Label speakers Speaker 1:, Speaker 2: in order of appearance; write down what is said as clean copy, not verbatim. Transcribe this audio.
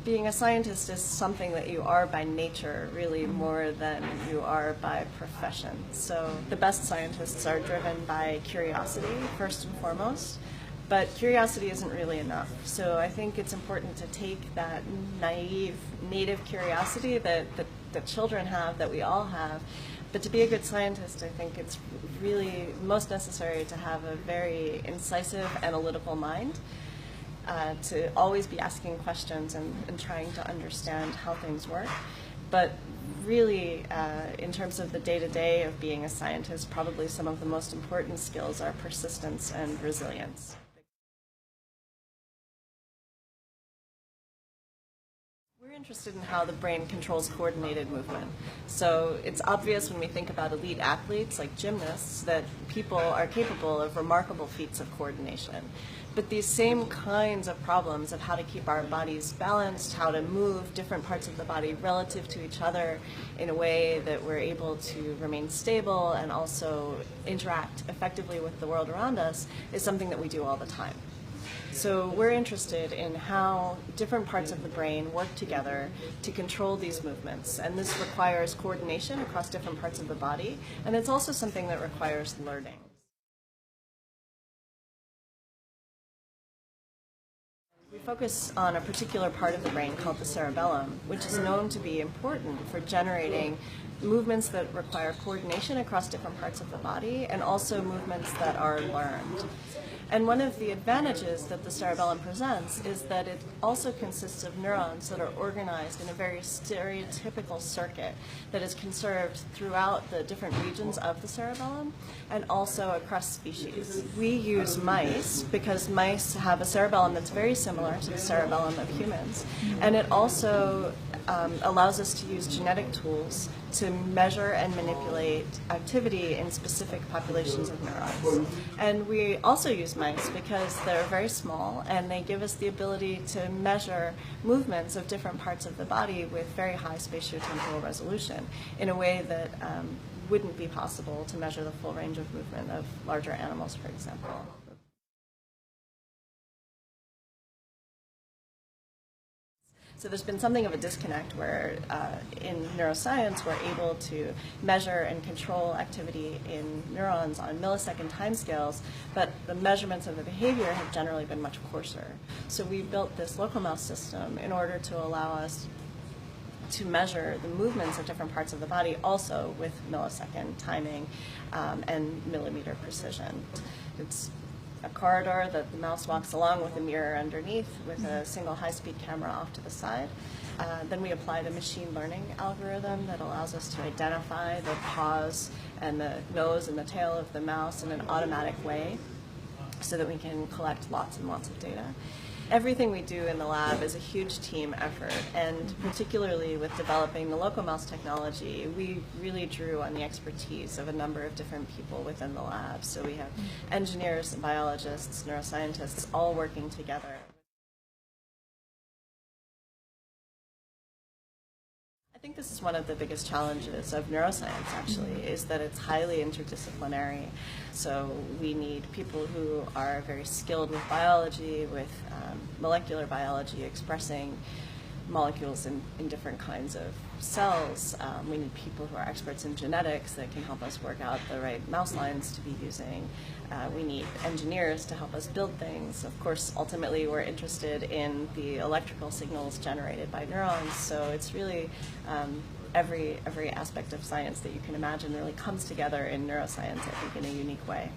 Speaker 1: being a scientist is something that you are by nature, really more than you are by profession. So the best scientists are driven by curiosity, first and foremost, but curiosity isn't really enough. So I think it's important to take that naive, native curiosity that children have, that we all have, but to be a good scientist, I think it's really most necessary to have a very incisive, analytical mind, to always be asking questions and trying to understand how things work. But really, in terms of the day-to-day of being a scientist, probably some of the most important skills are persistence and resilience. We're interested in how the brain controls coordinated movement. So it's obvious when we think about elite athletes like gymnasts that people are capable of remarkable feats of coordination. But these same kinds of problems of how to keep our bodies balanced, how to move different parts of the body relative to each other in a way that we're able to remain stable and also interact effectively with the world around us is something that we do all the time. So we're interested in how different parts of the brain work together to control these movements. And this requires coordination across different parts of the body. And it's also something that requires learning. We focus on a particular part of the brain called the cerebellum, which is known to be important for generating movements that require coordination across different parts of the body and also movements that are learned. And one of the advantages that the cerebellum presents is that it also consists of neurons that are organized in a very stereotypical circuit that is conserved throughout the different regions of the cerebellum and also across species. We use mice because mice have a cerebellum that's very similar to the cerebellum of humans, and it also allows us to use genetic tools to measure and manipulate activity in specific populations of neurons. And we also use mice because they're very small and they give us the ability to measure movements of different parts of the body with very high spatiotemporal resolution in a way that wouldn't be possible to measure the full range of movement of larger animals, for example. So there's been something of a disconnect where in neuroscience we're able to measure and control activity in neurons on millisecond timescales, but the measurements of the behavior have generally been much coarser. So we built this Locomouse system in order to allow us to measure the movements of different parts of the body also with millisecond timing and millimeter precision. It's a corridor that the mouse walks along with a mirror underneath with a single high-speed camera off to the side. Then we applied a machine learning algorithm that allows us to identify the paws and the nose and the tail of the mouse in an automatic way so that we can collect lots and lots of data. Everything we do in the lab is a huge team effort, and particularly with developing the Locomouse technology, we really drew on the expertise of a number of different people within the lab. So we have engineers, biologists, neuroscientists all working together. I think this is one of the biggest challenges of neuroscience, actually, is that it's highly interdisciplinary. So we need people who are very skilled with biology, with molecular biology, expressing molecules in different kinds of cells. We need people who are experts in genetics that can help us work out the right mouse lines to be using. We need engineers to help us build things. Of course, ultimately, we're interested in the electrical signals generated by neurons, so it's really every aspect of science that you can imagine really comes together in neuroscience, I think, in a unique way.